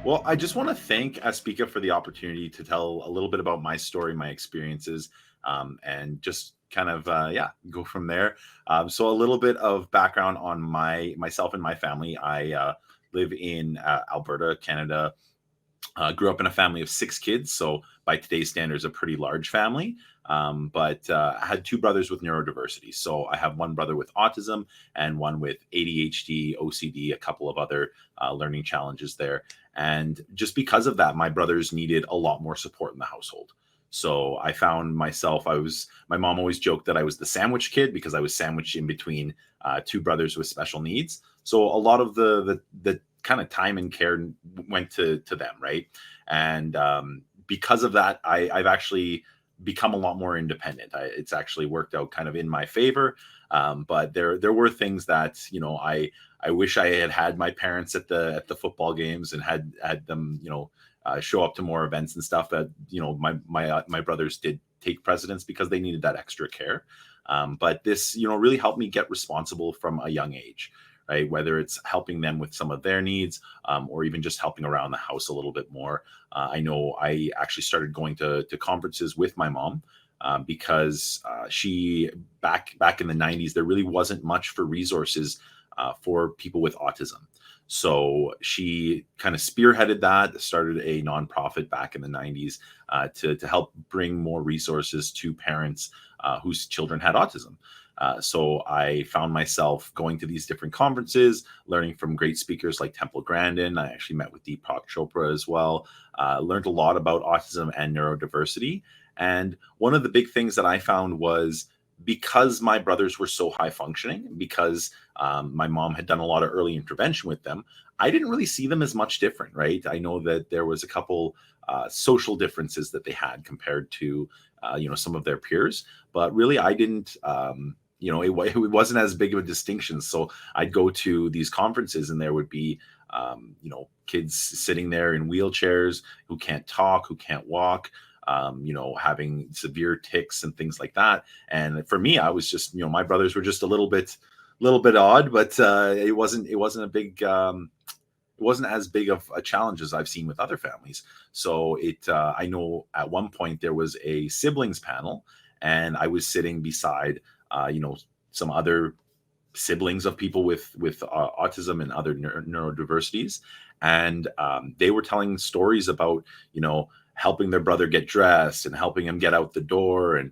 Well, I just want to thank ASPIKA for the opportunity to tell a little bit about my story, my experiences, and just kind of go from there. So a little bit of background on myself and my family. I live in Alberta, Canada. Grew up in a family of 6 kids, so by today's standards, a pretty large family. But I had 2 brothers with neurodiversity. So I have one brother with autism and one with ADHD, OCD, a couple of other learning challenges there. And just because of that, my brothers needed a lot more support in the household. So I found myself, my mom always joked that I was the sandwich kid because I was sandwiched in between 2 brothers with special needs. So a lot of the kind of time and care went to them, right? And because of that, I've actually become a lot more independent. It's actually worked out kind of in my favor. But there were things that I wish I had my parents at the football games and had them show up to more events and stuff. That my brothers did take precedence because they needed that extra care. But this really helped me get responsible from a young age. Right? Whether it's helping them with some of their needs or even just helping around the house a little bit more. I know I actually started going to conferences with my mom because she, back in the 90s, there really wasn't much for resources for people with autism. So she kind of spearheaded that, started a nonprofit back in the 90s to help bring more resources to parents whose children had autism. So I found myself going to these different conferences, learning from great speakers like Temple Grandin. I actually met with Deepak Chopra as well, learned a lot about autism and neurodiversity. And one of the big things that I found was because my brothers were so high functioning, because my mom had done a lot of early intervention with them, I didn't really see them as much different, right? I know that there was a couple social differences that they had compared to, some of their peers, but really I didn't, it wasn't as big of a distinction. So I'd go to these conferences and there would be, kids sitting there in wheelchairs who can't talk, who can't walk, having severe tics and things like that. And for me, I was just, my brothers were just a little bit odd, but it wasn't a big, it wasn't as big of a challenge as I've seen with other families. So I know at one point there was a siblings panel and I was sitting beside, some other siblings of people with autism and other neurodiversities. And they were telling stories about, helping their brother get dressed and helping him get out the door and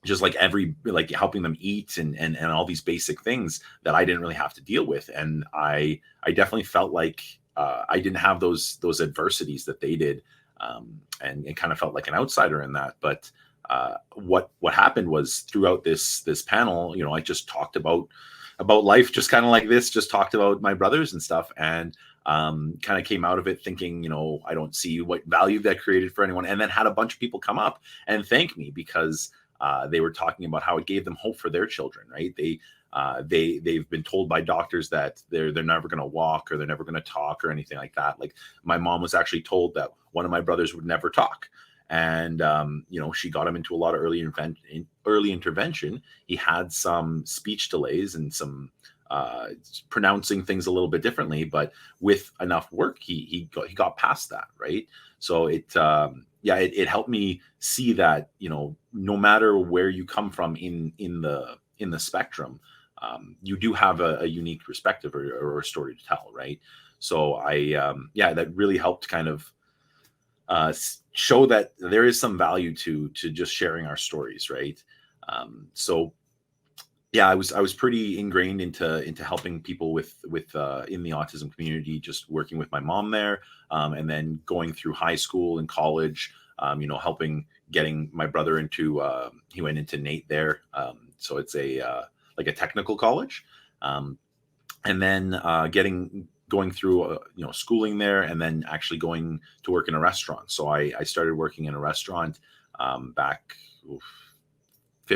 just like helping them eat and all these basic things that I didn't really have to deal with. And I definitely felt like I didn't have those adversities that they did, and kind of felt like an outsider in that. But what happened was throughout this panel, I just talked about life, just kind of like this, just talked about my brothers and stuff, and kind of came out of it thinking, I don't see what value that created for anyone. And then had a bunch of people come up and thank me because they were talking about how it gave them hope for their children, right? They've been told by doctors that they're never going to walk or they're never going to talk or anything like that. Like my mom was actually told that one of my brothers would never talk. And, she got him into a lot of early intervention. He had some speech delays and some pronouncing things a little bit differently, but with enough work, he got past that. Right. So it helped me see that, no matter where you come from in the spectrum, you do have a unique perspective or a story to tell. Right. So that really helped kind of show that there is some value to just sharing our stories, right? I was pretty ingrained into helping people with in the autism community, just working with my mom there, and then going through high school and college, helping getting my brother into he went into NATE there, so it's a technical college, and then going through schooling there, and then actually going to work in a restaurant. So I started working in a restaurant back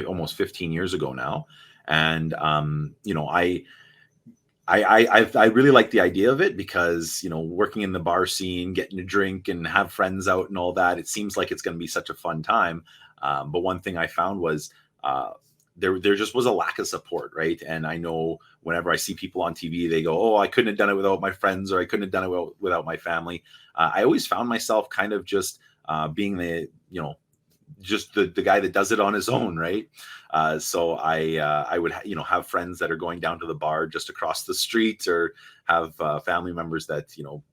almost 15 years ago now, and I really like the idea of it because working in the bar scene, getting to drink and have friends out and all that, it seems like it's going to be such a fun time. But one thing I found was there just was a lack of support, right? And I know whenever I see people on TV, they go, "Oh, I couldn't have done it without my friends, or I couldn't have done it without my family." I always found myself kind of just being the, just the guy that does it on his own, right? So I would have friends that are going down to the bar just across the street, or have family members that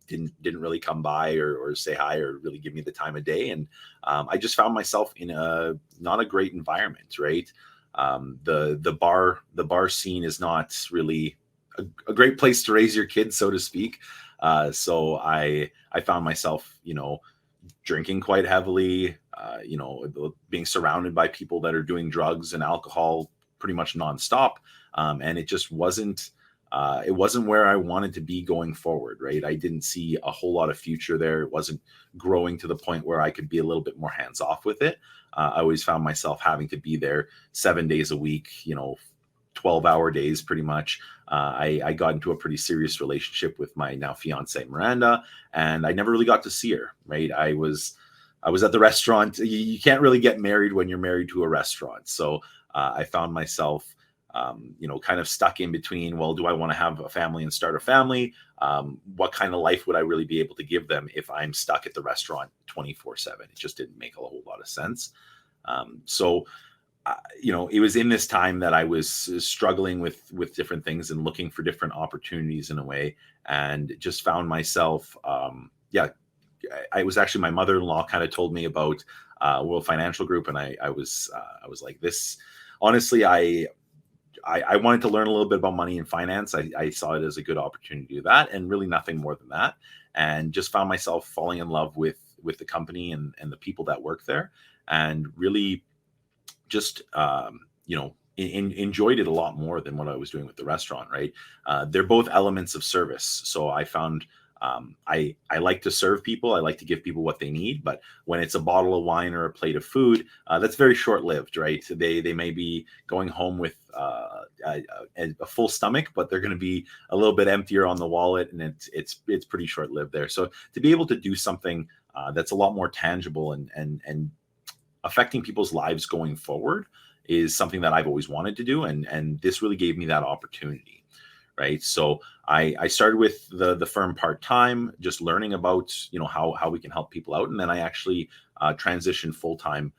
didn't really come by, or say hi, or really give me the time of day. And I just found myself in a not a great environment, right? The bar scene is not really a great place to raise your kids, so to speak. So I found myself, drinking quite heavily, being surrounded by people that are doing drugs and alcohol pretty much nonstop. And it just wasn't where I wanted to be going forward, right? I didn't see a whole lot of future there. It wasn't growing to the point where I could be a little bit more hands off with it. I always found myself having to be there 7 days a week, 12-hour days pretty much. I got into a pretty serious relationship with my now fiance Miranda, and I never really got to see her, right? I was at the restaurant. You can't really get married when you're married to a restaurant. So I found myself, kind of stuck in between, well, do I want to have a family and start a family? What kind of life would I really be able to give them if I'm stuck at the restaurant 24/7? It just didn't make a whole lot of sense. So it was in this time that I was struggling with different things and looking for different opportunities in a way, and just found myself, I was actually, my mother-in-law kind of told me about World Financial Group, and I was like, this, honestly, I wanted to learn a little bit about money and finance. I saw it as a good opportunity to do that, and really nothing more than that, and just found myself falling in love with the company and the people that work there, and really just enjoyed it a lot more than what I was doing with the restaurant, right? They're both elements of service. So I found I like to serve people. I like to give people what they need. But when it's a bottle of wine or a plate of food, that's very short-lived, right? They may be going home with a full stomach, but they're going to be a little bit emptier on the wallet, and it's pretty short-lived there. So to be able to do something that's a lot more tangible and affecting people's lives going forward is something that I've always wanted to do. And this really gave me that opportunity, right? So I started with the firm part-time, just learning about, how we can help people out. And then I actually transitioned full-time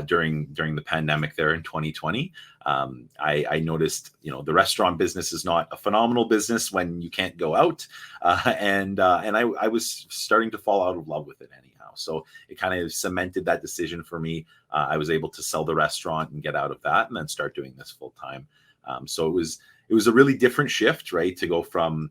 during the pandemic there in 2020. I noticed, the restaurant business is not a phenomenal business when you can't go out. And I was starting to fall out of love with it anyhow. So it kind of cemented that decision for me. I was able to sell the restaurant and get out of that, and then start doing this full time. So it was a really different shift, right? To go from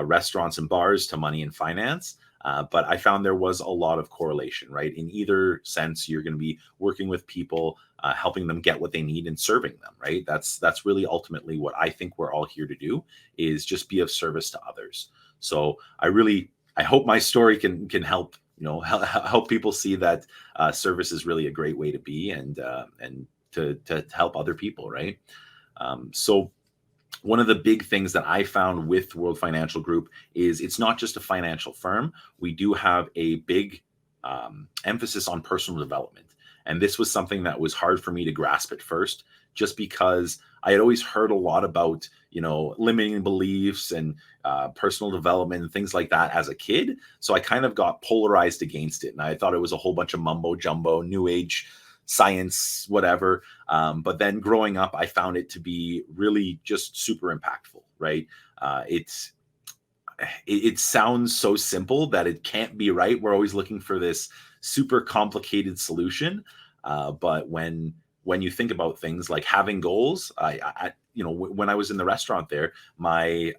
restaurants and bars to money and finance. But I found there was a lot of correlation, right? In either sense, you're going to be working with people, helping them get what they need and serving them, right? That's really ultimately what I think we're all here to do, is just be of service to others. So I hope my story can help, help people see that service is really a great way to be, and to help other people, right? So one of the big things that I found with World Financial Group is it's not just a financial firm. We do have a big emphasis on personal development. And this was something that was hard for me to grasp at first, just because I had always heard a lot about, limiting beliefs and personal development and things like that as a kid. So I kind of got polarized against it. And I thought it was a whole bunch of mumbo jumbo, new age science, whatever. But then growing up, I found it to be really just super impactful, right? It sounds so simple that it can't be right. We're always looking for this super complicated solution. But when you think about things like having goals, when I was in the restaurant there, my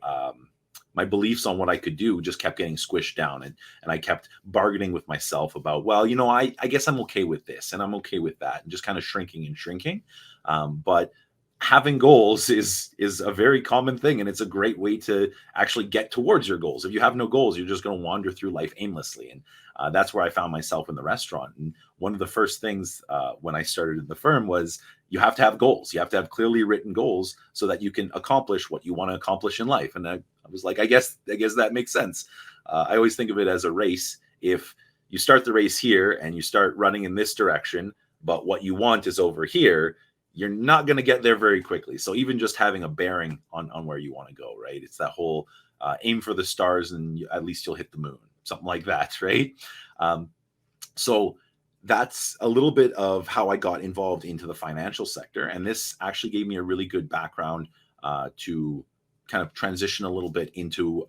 beliefs on what I could do just kept getting squished down, and I kept bargaining with myself about, well, I guess I'm okay with this, and I'm okay with that, and just kind of shrinking and shrinking. But having goals is a very common thing, and it's a great way to actually get towards your goals. If you have no goals, you're just going to wander through life aimlessly. And that's where I found myself in the restaurant. And one of the first things when I started in the firm was, you have to have goals. You have to have clearly written goals so that you can accomplish what you want to accomplish in life. And I was like, I guess that makes sense. I always think of it as a race. If you start the race here and you start running in this direction, but what you want is over here, you're not going to get there very quickly. So even just having a bearing on where you want to go, right? It's that whole aim for the stars and at least you'll hit the moon, something like that, right? So that's a little bit of how I got involved into the financial sector. And this actually gave me a really good background to kind of transition a little bit into,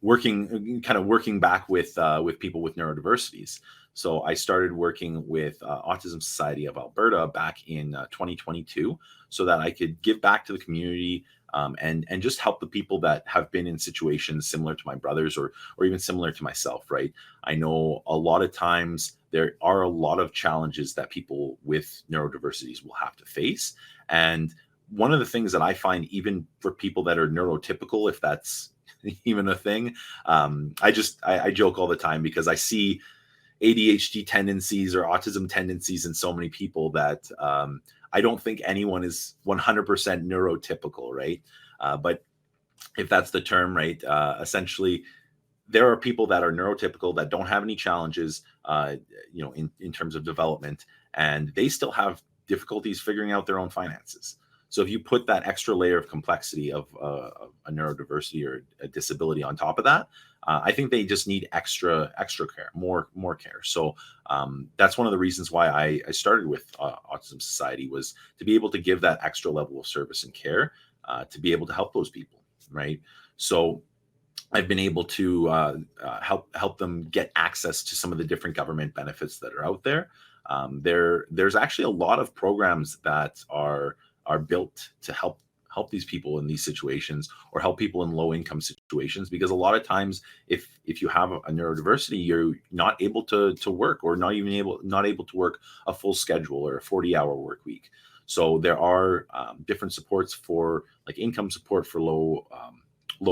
working back with people with neurodiversities. So I started working with Autism Society of Alberta back in 2022, so that I could give back to the community and just help the people that have been in situations similar to my brothers or even similar to myself. Right? I know a lot of times there are a lot of challenges that people with neurodiversities will have to face, and one of the things that I find, even for people that are neurotypical, if that's even a thing, I joke all the time because I see ADHD tendencies or autism tendencies in so many people that I don't think anyone is 100% neurotypical, right? But if that's the term, right? Essentially, there are people that are neurotypical that don't have any challenges, in terms of development, and they still have difficulties figuring out their own finances. So if you put that extra layer of complexity of a neurodiversity or a disability on top of that, I think they just need extra care, more care. So that's one of the reasons why I started with Autism Society, was to be able to give that extra level of service and care to be able to help those people, right? So I've been able to help them get access to some of the different government benefits that are out there. There's actually a lot of programs that are built to help these people in these situations, or help people in low income situations, because a lot of times if you have a neurodiversity, you're not able to work, or not able to work a full schedule or a 40-hour work week. So there are different supports for, like, income support for low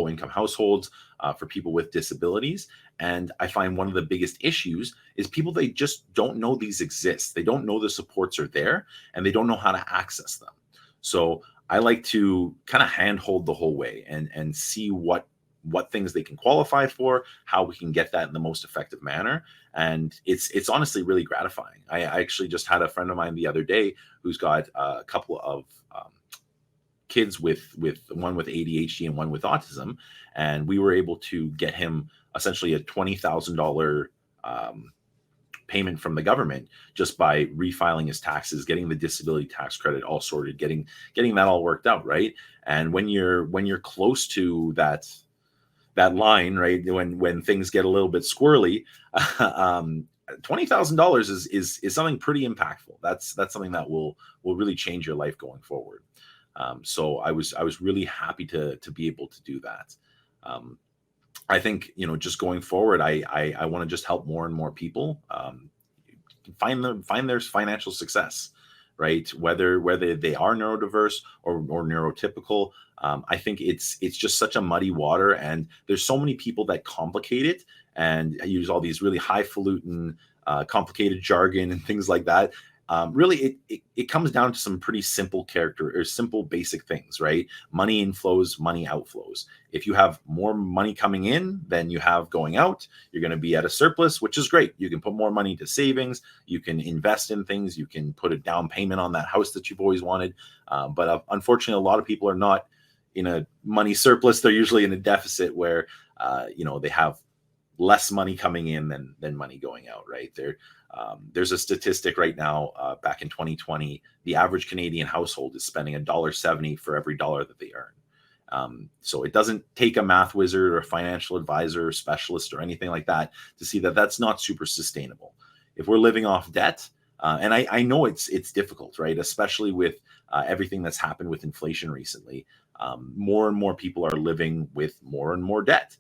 income households, for people with disabilities. And I find one of the biggest issues is people, they just don't know these exist. They don't know the supports are there, and they don't know how to access them. So I like to kind of handhold the whole way and see what things they can qualify for, how we can get that in the most effective manner. And it's honestly really gratifying. I actually just had a friend of mine the other day who's got a couple of kids with one with ADHD and one with autism, and we were able to get him essentially a $20,000 payment from the government just by refiling his taxes, getting the disability tax credit all sorted, getting that all worked out, right? And when you're close to that line, right, when things get a little bit squirrely, $20,000 is something pretty impactful. That's something that will really change your life going forward. So I was really happy to be able to do that. I think, just going forward, I want to just help more and more people find their financial success, right? Whether they are neurodiverse or neurotypical. I think it's just such a muddy water, and there's so many people that complicate it and use all these really highfalutin, complicated jargon and things like that. Really, it comes down to some pretty simple simple basic things, right? Money inflows, money outflows. If you have more money coming in than you have going out, you're going to be at a surplus, which is great. You can put more money into savings. You can invest in things. You can put a down payment on that house that you've always wanted. But unfortunately, a lot of people are not in a money surplus. They're usually in a deficit where, they have less money coming in than money going out, right? There's a statistic right now, back in 2020, the average Canadian household is spending $1.70 for every dollar that they earn. So it doesn't take a math wizard or a financial advisor or specialist or anything like that to see that that's not super sustainable. If we're living off debt, and I know it's difficult, right? Especially with everything that's happened with inflation recently, more and more people are living with more and more debt.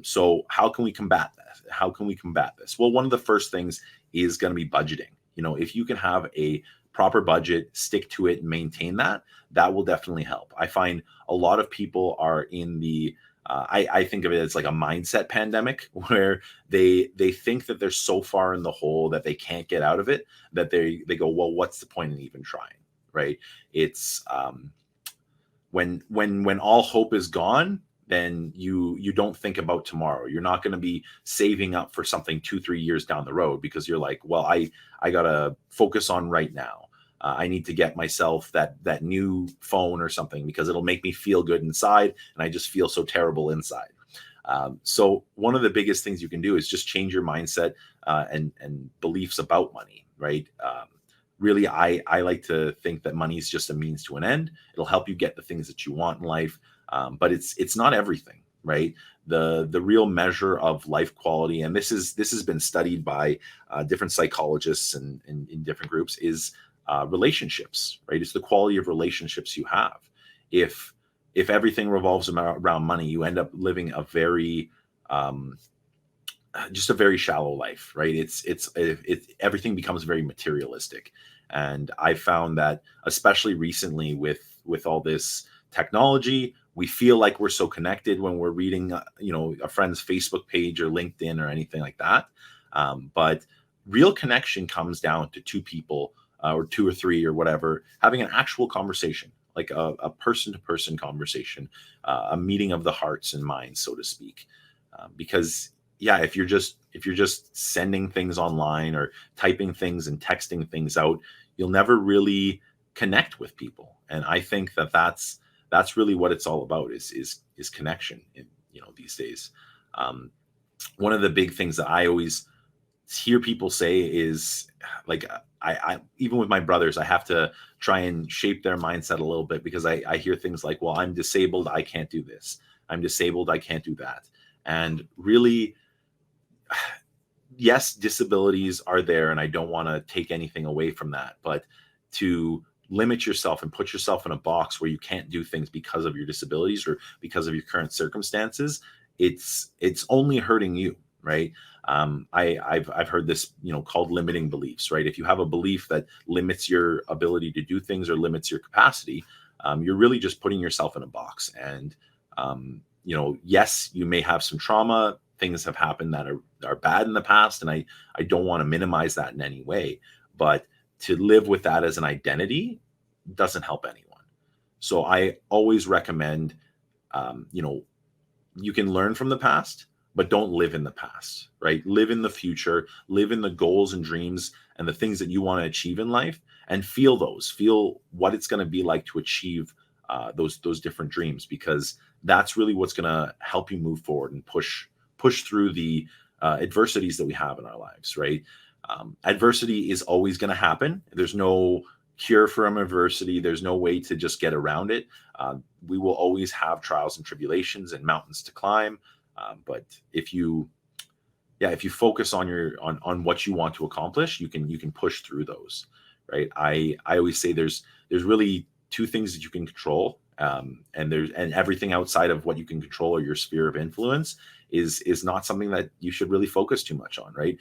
So how can we combat that? How can we combat this? Well, one of the first things is going to be budgeting. If you can have a proper budget, stick to it, and maintain that will definitely help. I find a lot of people are in the, I think of it as like a mindset pandemic, where they think that they're so far in the hole that they can't get out of it, that they go, well, what's the point in even trying, right? It's when all hope is gone, then you don't think about tomorrow. You're not going to be saving up for something 2-3 years down the road, because you're like, well, I got to focus on right now. I need to get myself that new phone or something because it'll make me feel good inside, and I just feel so terrible inside. So one of the biggest things you can do is just change your mindset and beliefs about money, right? Really, I like to think that money is just a means to an end. It'll help you get the things that you want in life, but it's not everything, right? The real measure of life quality, and this has been studied by different psychologists and in different groups, is relationships, right? It's the quality of relationships you have. If everything revolves around money, you end up living a very just a very shallow life, right? Everything becomes very materialistic, and I found that especially recently with all this technology, we feel like we're so connected when we're reading, a friend's Facebook page or LinkedIn or anything like that. But real connection comes down to two people or two or three or whatever having an actual conversation, like a person-to-person conversation, a meeting of the hearts and minds, so to speak. Because yeah, if you're just sending things online or typing things and texting things out, you'll never really connect with people. And I think that's really what it's all about is connection in these days. One of the big things that I always hear people say is like, I even with my brothers, I have to try and shape their mindset a little bit because I hear things like, well, I'm disabled, I can't do this. I'm disabled, I can't do that. And really, yes, disabilities are there, and I don't want to take anything away from that. But to limit yourself and put yourself in a box where you can't do things because of your disabilities or because of your current circumstances, it's only hurting you, right? I've heard this, called limiting beliefs, right? If you have a belief that limits your ability to do things or limits your capacity, you're really just putting yourself in a box. And yes, you may have some trauma. Things have happened that are bad in the past, and I don't want to minimize that in any way. But to live with that as an identity doesn't help anyone. So I always recommend, you can learn from the past, but don't live in the past, right? Live in the future, live in the goals and dreams and the things that you want to achieve in life, and feel what it's going to be like to achieve those different dreams, because that's really what's going to help you move forward and push through the adversities that we have in our lives, right? Adversity is always going to happen. There's no cure from adversity. There's no way to just get around it. We will always have trials and tribulations and mountains to climb. But if you focus on what you want to accomplish, you can push through those, right? I always say there's really two things that you can control, and everything outside of what you can control or your sphere of influence is not something that you should really focus too much on, right?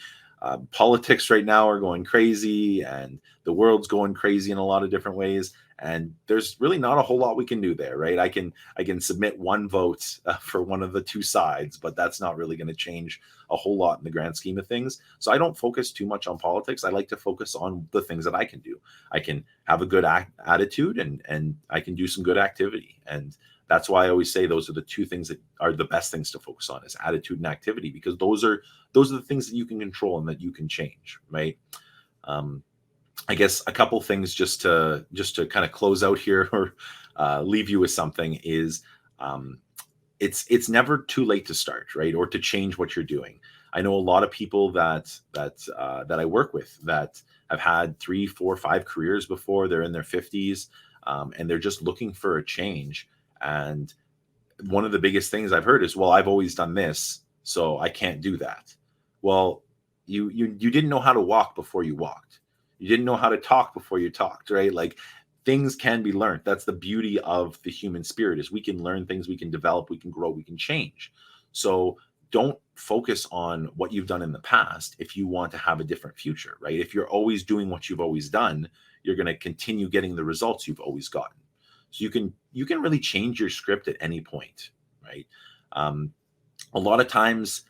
Politics right now are going crazy, and the world's going crazy in a lot of different ways, and there's really not a whole lot we can do there, right? I can submit one vote for one of the two sides, but that's not really going to change a whole lot in the grand scheme of things. So I don't focus too much on politics. I like to focus on the things that I can do. I can have a good attitude, and I can do some good activity. And that's why I always say those are the two things that are the best things to focus on, is attitude and activity, because those are the things that you can control and that you can change, right? I guess a couple things just to kind of close out here or leave you with something is, it's never too late to start, right? Or to change what you're doing. I know a lot of people that I work with that have had 3, 4, 5 careers before. They're in their 50s, and they're just looking for a change. And one of the biggest things I've heard is, well, I've always done this, so I can't do that. Well, you didn't know how to walk before you walked. You didn't know how to talk before you talked, right? Like, things can be learned. That's the beauty of the human spirit, is we can learn things, we can develop, we can grow, we can change. So don't focus on what you've done in the past if you want to have a different future, right? If you're always doing what you've always done, you're going to continue getting the results you've always gotten. So you can really change your script at any point, right? A lot of times,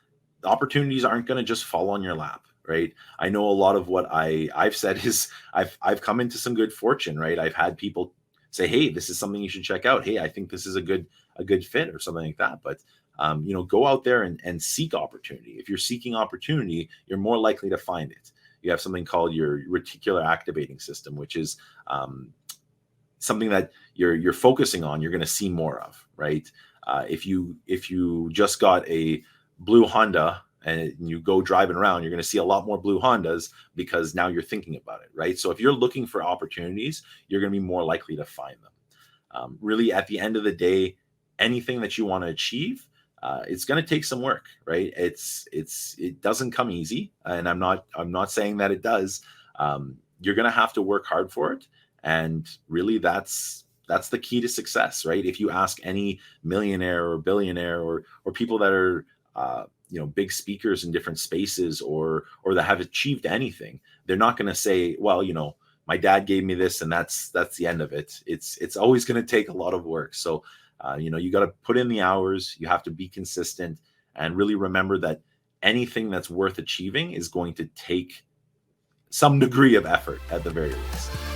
opportunities aren't going to just fall on your lap, right? I know a lot of what I've said is I've come into some good fortune, right? I've had people say, "Hey, this is something you should check out. Hey, I think this is a good fit," or something like that. But go out there and seek opportunity. If you're seeking opportunity, you're more likely to find it. you have something called your reticular activating system, which is something that you're focusing on, you're going to see more of, right? If you just got a blue Honda and you go driving around, you're going to see a lot more blue Hondas because now you're thinking about it, right? So if you're looking for opportunities, you're going to be more likely to find them. Really, at the end of the day, anything that you want to achieve, it's going to take some work, right? It doesn't come easy, and I'm not saying that it does. You're going to have to work hard for it, and really, that's the key to success, right? If you ask any millionaire or billionaire or people that are big speakers in different spaces or that have achieved anything, they're not going to say, well, my dad gave me this and that's the end of it. It's always going to take a lot of work. So you got to put in the hours, you have to be consistent, and really remember that anything that's worth achieving is going to take some degree of effort at the very least.